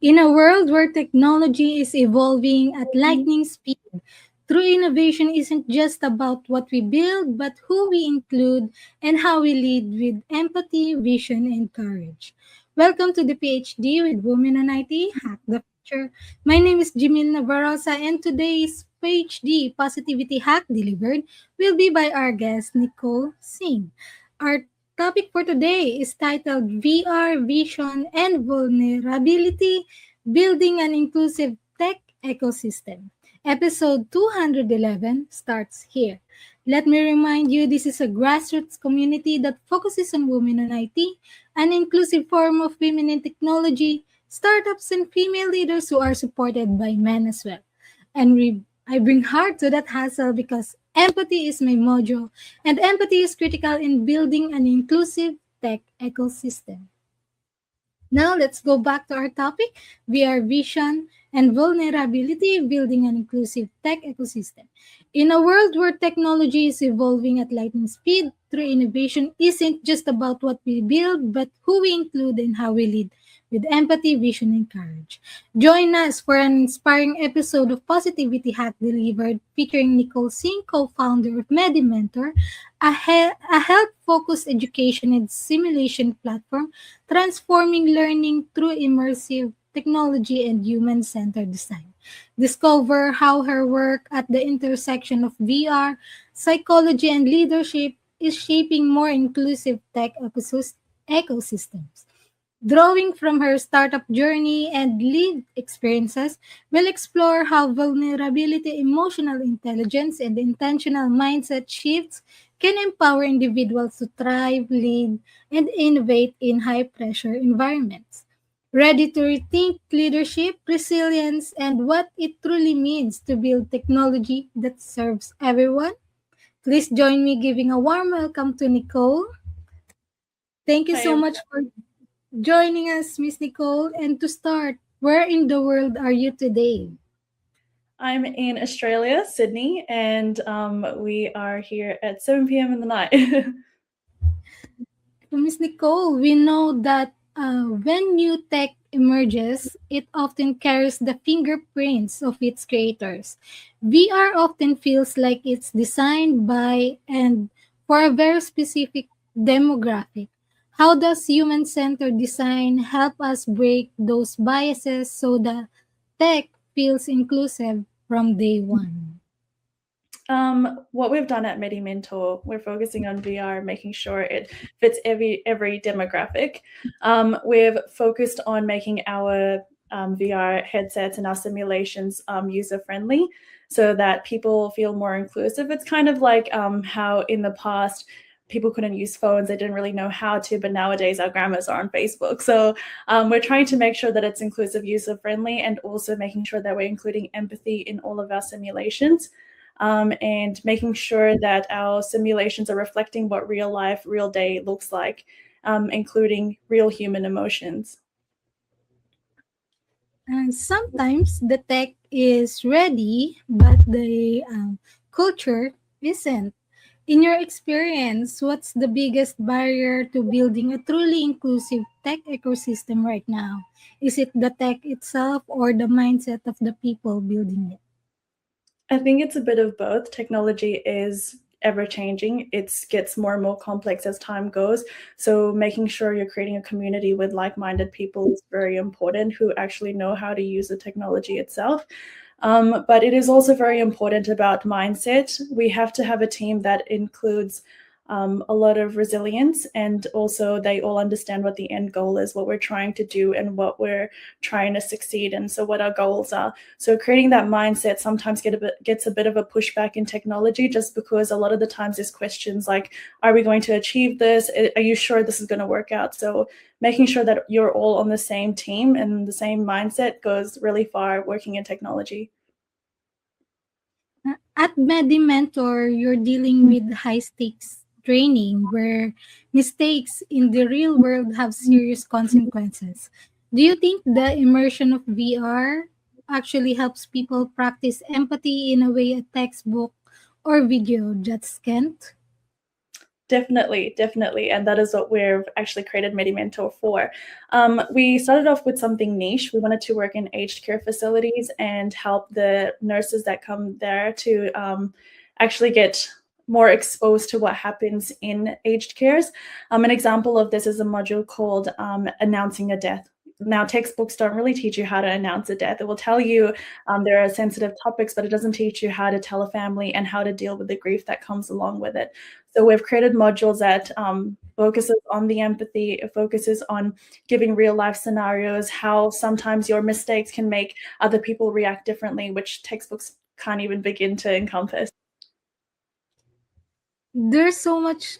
In a world where technology is evolving at lightning speed, true innovation isn't just about what we build, but who we include and how we lead with empathy, vision, and courage. Welcome to the PhD with Women on IT, Hack the Future. My name is Jimil Navarrosa, and today's PhD Positivity Hack Delivered will be by our guest, Nicole Singh. Our topic for today is titled VR Vision and Vulnerability Building an Inclusive Tech Ecosystem. Episode 211 starts here. Let me remind you this is a grassroots community that focuses on women in IT, an inclusive form of women in technology, startups, and female leaders who are supported by men as well. I bring heart to that hustle because empathy is my mojo, and empathy is critical in building an inclusive tech ecosystem. Now let's go back to our topic, VR vision and vulnerability, building an inclusive tech ecosystem. In a world where technology is evolving at lightning speed, true innovation isn't just about what we build, but who we include and how we lead with empathy, vision, and courage. Join us for an inspiring episode of Positivity Hack Delivered featuring Nicole Singh, co-founder of MediMentor, a health-focused education and simulation platform transforming learning through immersive technology and human-centered design. Discover how her work at the intersection of VR, psychology, and leadership is shaping more inclusive tech ecosystems. Drawing from her startup journey and lived experiences, we'll explore how vulnerability, emotional intelligence, and intentional mindset shifts can empower individuals to thrive, lead, and innovate in high pressure environments. Ready to rethink leadership, resilience, and what it truly means to build technology that serves everyone? Please join me giving a warm welcome to Nicole. Thank you Hi, so much for joining us, Miss Nicole. And to start, where in the world are you today? I'm in Australia, Sydney, and we are here at 7 p.m. in the night. So, Miss Nicole, we know that when new tech emerges, it often carries the fingerprints of its creators. VR often feels like it's designed by and for a very specific demographic. How does human centered design help us break those biases so the tech feels inclusive from day one? What we've done at MediMentor, we're focusing on VR, making sure it fits every demographic. We've focused on making our VR headsets and our simulations user friendly, so that people feel more inclusive. It's kind of like how in the past people couldn't use phones, they didn't really know how to, but nowadays our grandmas are on Facebook. So we're trying to make sure that it's inclusive, user friendly, and also making sure that we're including empathy in all of our simulations. And making sure that our simulations are reflecting what real life, real day looks like, including real human emotions. And sometimes the tech is ready, but the culture isn't. In your experience, what's the biggest barrier to building a truly inclusive tech ecosystem right now? Is it the tech itself or the mindset of the people building it? I think it's a bit of both. Technology is ever changing. It gets more and more complex as time goes. So making sure you're creating a community with like-minded people is very important who actually know how to use the technology itself. But it is also very important about mindset. We have to have a team that includes a lot of resilience, and also they all understand what the end goal is, what we're trying to do, and what we're trying to succeed in. So what our goals are. So creating that mindset sometimes gets a bit of a pushback in technology, just because a lot of the times there's questions like, are we going to achieve this? Are you sure this is going to work out? So making sure that you're all on the same team and the same mindset goes really far working in technology. At MediMentor, you're dealing with high stakes training where mistakes in the real world have serious consequences. Do you think the immersion of VR actually helps people practice empathy in a way a textbook or video just can't? Definitely. And that is what we've actually created MediMentor for. We started off with something niche. We wanted to work in aged care facilities and help the nurses that come there to actually get more exposed to what happens in aged cares. An example of this is a module called Announcing a Death. Now, textbooks don't really teach you how to announce a death. It will tell you there are sensitive topics, but it doesn't teach you how to tell a family and how to deal with the grief that comes along with it. So we've created modules that focuses on the empathy, it focuses on giving real life scenarios, how sometimes your mistakes can make other people react differently, which textbooks can't even begin to encompass. There's so much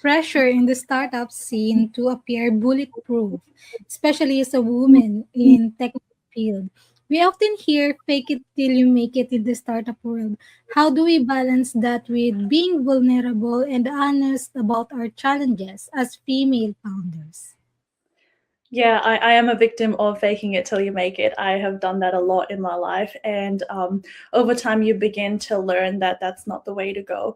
pressure in the startup scene to appear bulletproof, especially as a woman in tech field. We often hear fake it till you make it in the startup world. How do we balance that with being vulnerable and honest about our challenges as female founders? Yeah, I am a victim of faking it till you make it. I have done that a lot in my life. And over time, you begin to learn that that's not the way to go.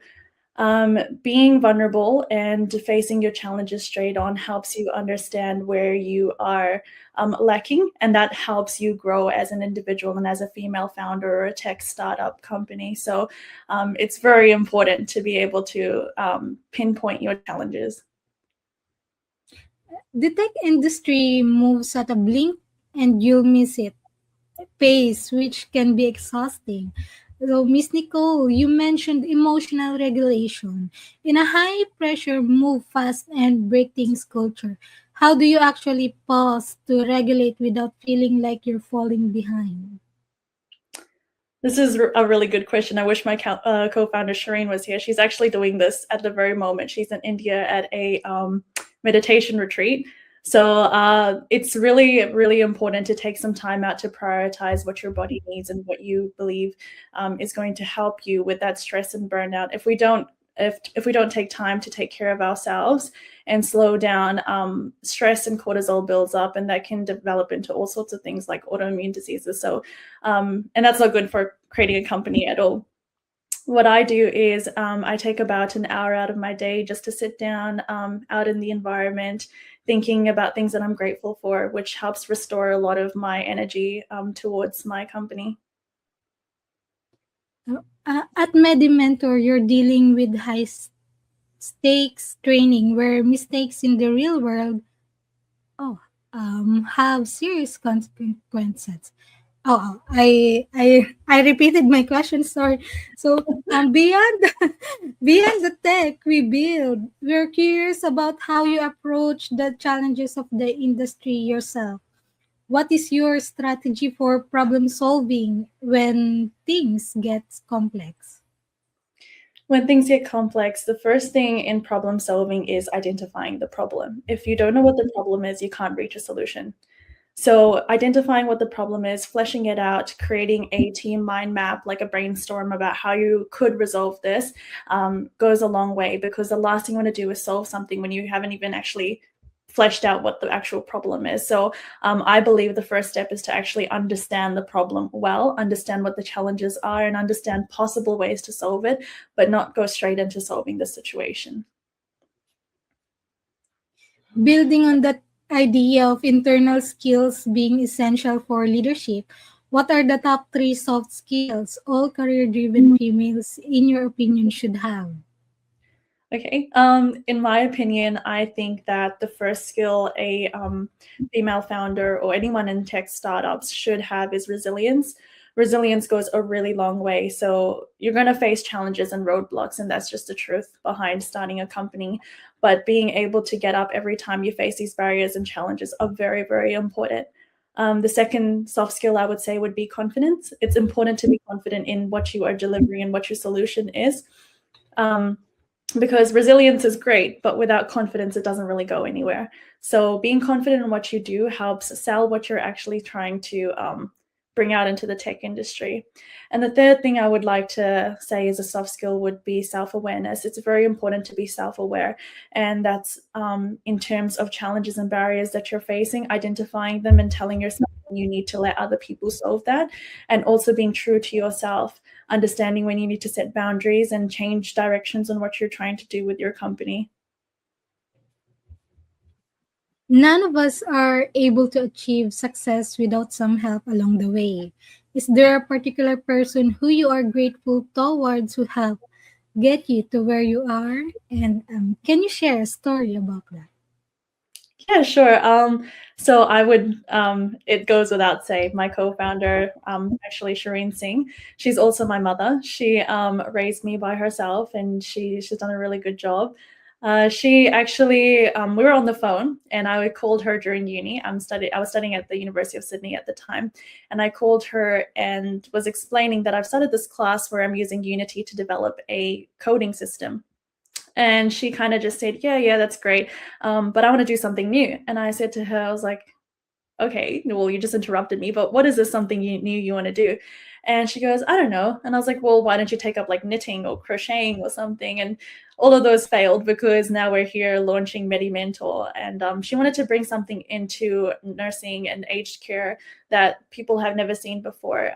Being vulnerable and facing your challenges straight on helps you understand where you are lacking, and that helps you grow as an individual and as a female founder or a tech startup company. So it's very important to be able to pinpoint your challenges. The tech industry moves at a blink and you'll miss it pace, which can be exhausting. So, Miss Nicole, you mentioned emotional regulation. In a high pressure, move fast and break things culture, how do you actually pause to regulate without feeling like you're falling behind? This is a really good question. I wish my co-founder Shireen was here. She's actually doing this at the very moment. She's in India at a meditation retreat. So it's really important to take some time out to prioritize what your body needs and what you believe is going to help you with that stress and burnout. If we don't take time to take care of ourselves and slow down, stress and cortisol builds up, and that can develop into all sorts of things like autoimmune diseases. So, and that's not good for creating a company at all. What I do is I take about an hour out of my day just to sit down out in the environment, thinking about things that I'm grateful for, which helps restore a lot of my energy towards my company. At MediMentor, you're dealing with high stakes training where mistakes in the real world oh, have serious consequences. I repeated my question. Sorry. So, beyond beyond the tech we build, we're curious about how you approach the challenges of the industry yourself. What is your strategy for problem solving when things get complex? When things get complex, the first thing in problem solving is identifying the problem. If you don't know what the problem is, you can't reach a solution. So identifying what the problem is, fleshing it out, creating a team mind map, like a brainstorm about how you could resolve this, goes a long way, because the last thing you want to do is solve something when you haven't even actually fleshed out what the actual problem is. So I believe the first step is to actually understand the problem well, understand what the challenges are, and understand possible ways to solve it, but not go straight into solving the situation. Building on that idea of internal skills being essential for leadership, what are the top three soft skills all career driven females, in your opinion, should have? Okay. In my opinion, I think that the first skill a female founder or anyone in tech startups should have is resilience. Resilience goes a really long way. So you're going to face challenges and roadblocks, and that's just the truth behind starting a company. But being able to get up every time you face these barriers and challenges are very important. The second soft skill I would say would be confidence. It's important to be confident in what you are delivering and what your solution is. Because resilience is great, but without confidence, it doesn't really go anywhere. So being confident in what you do helps sell what you're actually trying to bring out into the tech industry. And the third thing I would like to say as a soft skill would be self-awareness. It's very important to be self-aware, and that's in terms of challenges and barriers that you're facing, identifying them and telling yourself you need to let other people solve that, and also being true to yourself, understanding when you need to set boundaries and change directions on what you're trying to do with your company. None of us are able to achieve success without some help along the way. Is there a particular person who you are grateful towards who helped get you to where you are? And can you share a story about that? Yeah, sure. So I would, it goes without saying, my co-founder, actually Shireen Singh, she's also my mother. She raised me by herself, and she's done a really good job. She actually, we were on the phone, and I called her during uni. I was studying at the University of Sydney at the time, and I called her and was explaining that I've started this class where I'm using Unity to develop a coding system. And she kind of just said, yeah, that's great. But I want to do something new. And I said to her, I was like, okay, well, you just interrupted me, but what is this something new you want to do? And she goes, I don't know. And I was like, well, why don't you take up like knitting or crocheting or something? And all of those failed because now we're here launching MediMentor. And she wanted to bring something into nursing and aged care that people have never seen before.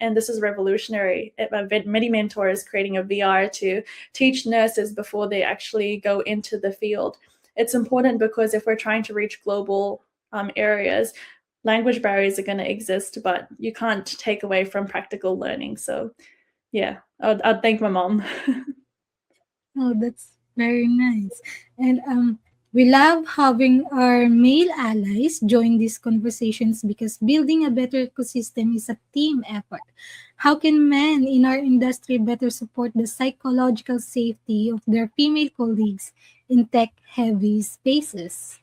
And this is revolutionary. MediMentor is creating a VR to teach nurses before they actually go into the field. It's important because if we're trying to reach global areas, language barriers are going to exist, but you can't take away from practical learning. So yeah, I'd thank my mom. Oh, that's very nice. And we love having our male allies join these conversations because building a better ecosystem is a team effort. How can men in our industry better support the psychological safety of their female colleagues in tech-heavy spaces?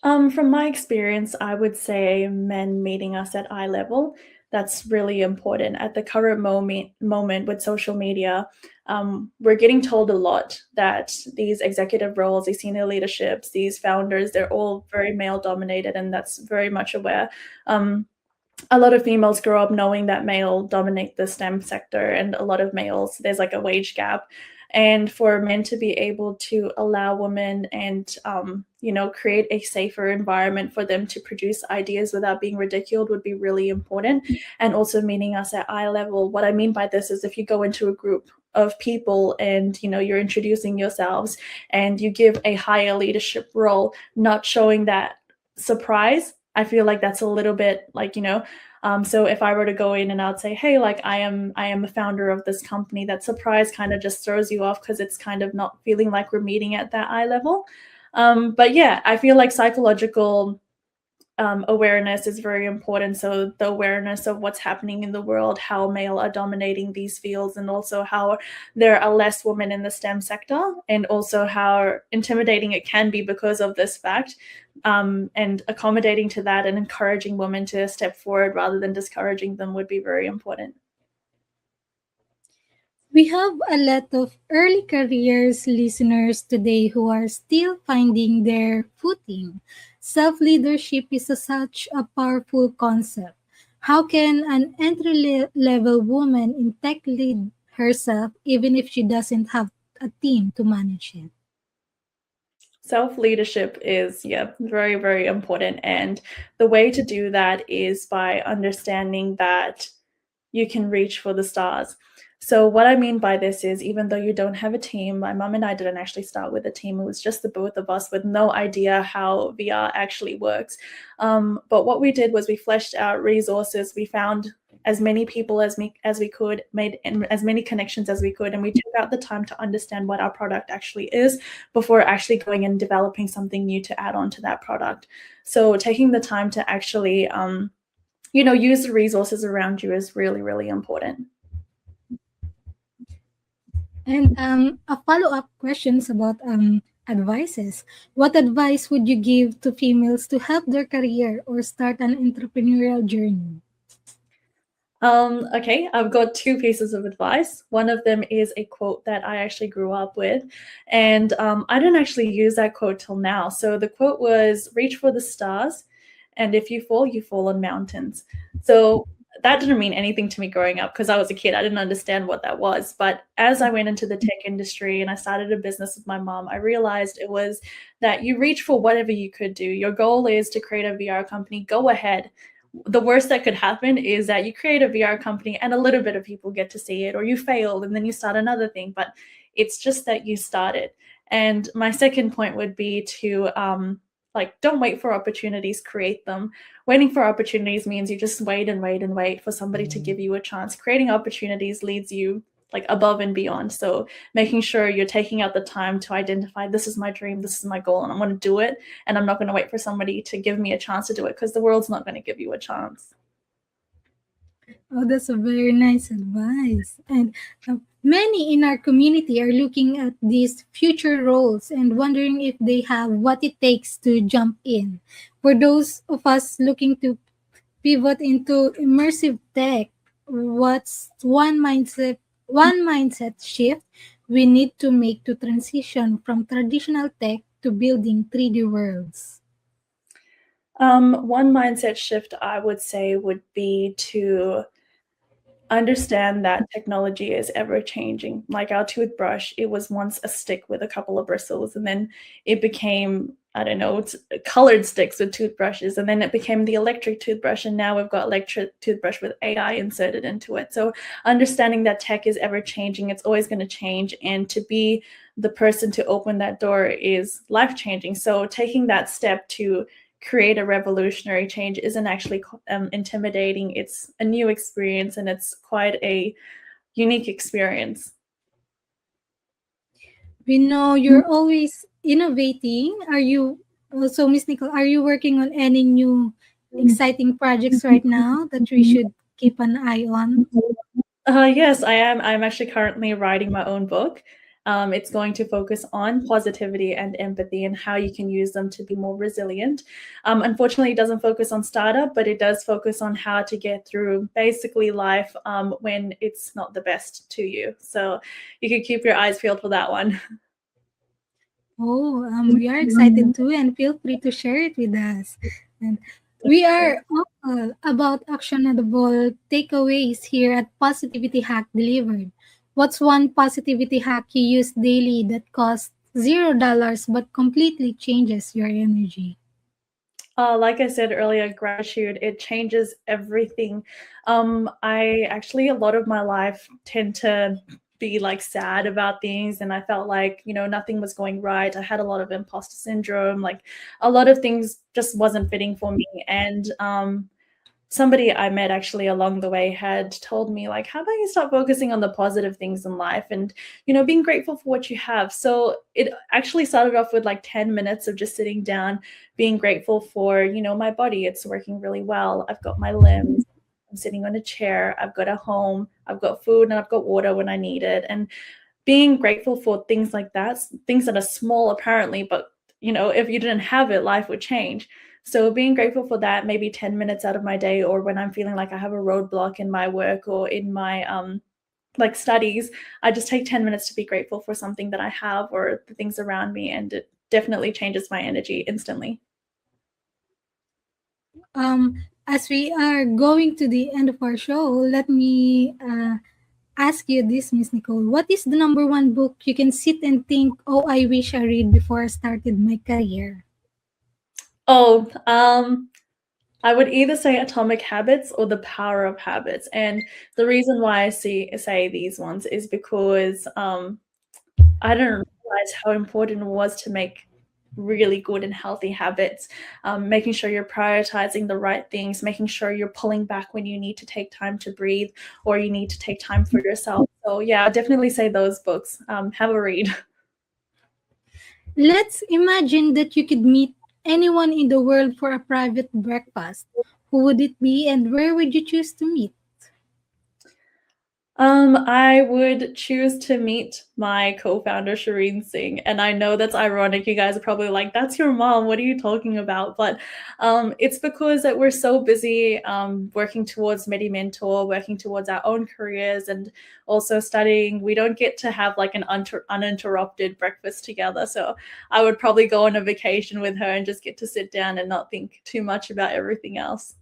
From my experience, I would say men meeting us at eye level. That's really important. At the current moment with social media, we're getting told a lot that these executive roles, these senior leaderships, these founders, they're all very male dominated, and that's very much aware. A lot of females grow up knowing that male dominate the STEM sector, and a lot of males, there's like a wage gap. And for men to be able to allow women and, create a safer environment for them to produce ideas without being ridiculed would be really important. And also meeting us at eye level. What I mean by this is if you go into a group of people and, you're introducing yourselves and you give a higher leadership role, not showing that surprise, I feel like that's a little bit like, so if I were to go in and I'd say, hey, like I am a founder of this company, that surprise kind of just throws you off because it's kind of not feeling like we're meeting at that eye level. But yeah, I feel like psychological awareness is very important. So the awareness of what's happening in the world, how male are dominating these fields, and also how there are less women in the STEM sector, and also how intimidating it can be because of this fact, and accommodating to that and encouraging women to step forward rather than discouraging them would be very important. We have a lot of early careers listeners today who are still finding their footing. Self leadership is such a powerful concept. How can an entry level woman in tech lead herself even if she doesn't have a team to manage it? Self-leadership is, yeah, very, very important. And the way to do that is by understanding that you can reach for the stars. So what I mean by this is, even though you don't have a team, my mom and I didn't actually start with a team. It was just the both of us with no idea how VR actually works. But what we did was we fleshed out resources. We found as many people as we could, made as many connections as we could, and we took out the time to understand what our product actually is before actually going and developing something new to add on to that product. So taking the time to actually use the resources around you is really, really important. And a follow-up questions about advices. What advice would you give to females to help their career or start an entrepreneurial journey? Okay, I've got two pieces of advice. One of them is a quote that I actually grew up with, and I didn't actually use that quote till now. So the quote was, reach for the stars, and if you fall on mountains. So that didn't mean anything to me growing up because I was a kid. I didn't understand what that was. But as I went into the tech industry and I started a business with my mom, I realized it was that you reach for whatever you could do. Your goal is to create a VR company. Go ahead. The worst that could happen is that you create a VR company and a little bit of people get to see it, or you fail and then you start another thing. But it's just that you started. And my second point would be to like, don't wait for opportunities, create them. Waiting for opportunities means you just wait and wait and wait for somebody to give you a chance. Creating opportunities leads you like above and beyond. So making sure you're taking out the time to identify, this is my dream, this is my goal, and I'm going to do it. And I'm not going to wait for somebody to give me a chance to do it, because the world's not going to give you a chance. Oh, that's a very nice advice. And many in our community are looking at these future roles and wondering if they have what it takes to jump in. For those of us looking to pivot into immersive tech, what's one mindset shift we need to make to transition from traditional tech to building 3D worlds? One mindset shift I would say would be to understand that technology is ever changing. Like our toothbrush, it was once a stick with a couple of bristles, and then it became, I don't know, colored sticks with toothbrushes, and then it became the electric toothbrush, and now we've got electric toothbrush with AI inserted into it. So understanding that tech is ever changing, it's always going to change, and to be the person to open that door is life changing. So taking that step to create a revolutionary change isn't actually intimidating. It's a new experience, and it's quite a unique experience. We know you're always innovating. Are you also, Miss Nicole, are you working on any new exciting projects right now that we should keep an eye on? Yes, I am. I'm actually currently writing my own book. It's going to focus on positivity and empathy and how you can use them to be more resilient. Unfortunately, it doesn't focus on startup, but it does focus on how to get through basically life when it's not the best to you. So you can keep your eyes peeled for that one. Oh, we are excited too, and feel free to share it with us. And we are all about actionable takeaways here at Positivity Hack Delivered. What's one positivity hack you use daily that costs $0 but completely changes your energy? Like I said earlier, gratitude, it changes everything. I actually, a lot of my life tend to be like sad about things, and I felt like, nothing was going right. I had a lot of imposter syndrome, like a lot of things just wasn't fitting for me. And somebody I met actually along the way had told me, like, how about you start focusing on the positive things in life and, being grateful for what you have. So it actually started off with like 10 minutes of just sitting down, being grateful for, my body. It's working really well. I've got my limbs. I'm sitting on a chair. I've got a home. I've got food, and I've got water when I need it. And being grateful for things like that, things that are small apparently, but if you didn't have it, life would change. So being grateful for that, maybe 10 minutes out of my day, or when I'm feeling like I have a roadblock in my work or in my like studies, I just take 10 minutes to be grateful for something that I have or the things around me, and it definitely changes my energy instantly. As we are going to the end of our show, let me ask you this, Miss Nicole. What is the number one book you can sit and think, oh, I wish I read before I started my career? Oh, I would either say Atomic Habits or The Power of Habits. And the reason why I say these ones is because I didn't realize how important it was to make really good and healthy habits, making sure you're prioritizing the right things, making sure you're pulling back when you need to take time to breathe or you need to take time for yourself. So yeah, I'd definitely say those books. Have a read. Let's imagine that you could meet anyone in the world for a private breakfast. Who would it be and where would you choose to meet? I would choose to meet my co-founder, Shireen Singh. And I know that's ironic. You guys are probably like, that's your mom. What are you talking about? But it's because that we're so busy working towards MediMentor, working towards our own careers, and also studying. We don't get to have like an uninterrupted breakfast together. So I would probably go on a vacation with her and just get to sit down and not think too much about everything else.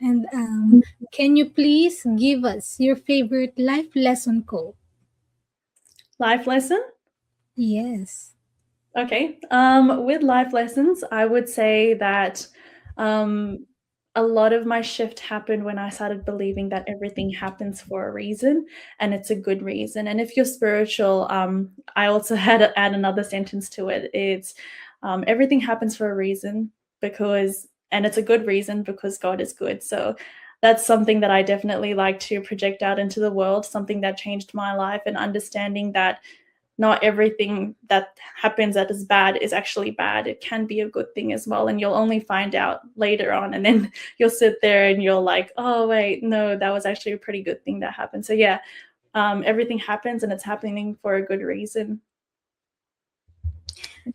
And can you please give us your favorite life lesson quote? Life lesson? Yes. Okay. With life lessons, I would say that um, a lot of my shift happened when I started believing that everything happens for a reason and it's a good reason. And if you're spiritual, I also had to add another sentence to it. It's everything happens for a reason because, and it's a good reason because God is good. So that's something that I definitely like to project out into the world, something that changed my life, and understanding that not everything that happens that is bad is actually bad. It can be a good thing as well. And you'll only find out later on. And then you'll sit there and you'll like, oh, wait, no, that was actually a pretty good thing that happened. So, yeah, everything happens and it's happening for a good reason.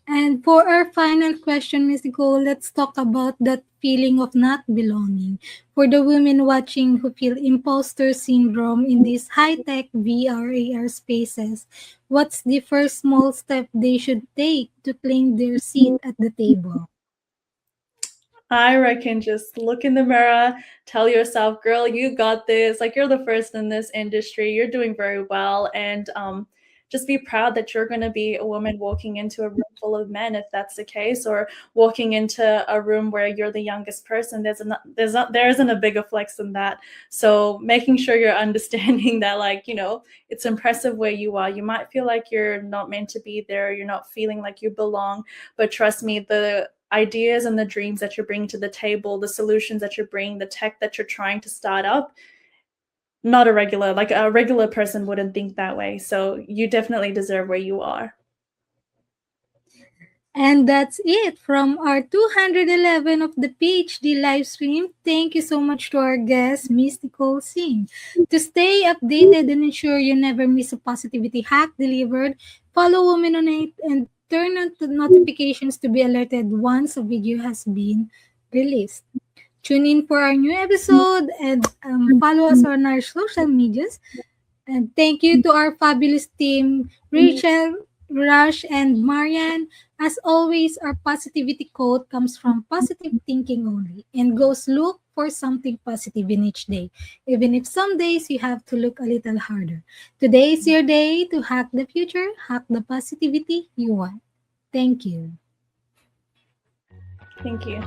And for our final question, Miss Nicole, let's talk about that feeling of not belonging. For the women watching who feel imposter syndrome in these high-tech VR AR spaces, what's the first small step they should take to claim their seat at the table? I reckon just look in the mirror, tell yourself, girl, you got this. Like, you're the first in this industry. You're doing very well. And just be proud that you're going to be a woman walking into a room full of men, if that's the case, or walking into a room where you're the youngest person. There isn't a bigger flex than that. So making sure you're understanding that, like, it's impressive where you are. You might feel like you're not meant to be there. You're not feeling like you belong. But trust me, the ideas and the dreams that you're bringing to the table, the solutions that you're bringing, the tech that you're trying to start up, not a regular person wouldn't think that way. So you definitely deserve where you are. And that's it from our 211 of the PhD live stream. Thank you so much to our guest, Miss Nicole Singh. To stay updated and ensure you never miss a positivity hack delivered, follow Women on 8 and turn on the notifications to be alerted once a video has been released. Tune in for our new episode and follow us on our social medias. And thank you to our fabulous team, Rachel, Rush, and Marian. As always, our positivity quote comes from positive thinking only and goes look for something positive in each day, even if some days you have to look a little harder. Today is your day to hack the future, hack the positivity you want. Thank you. Thank you.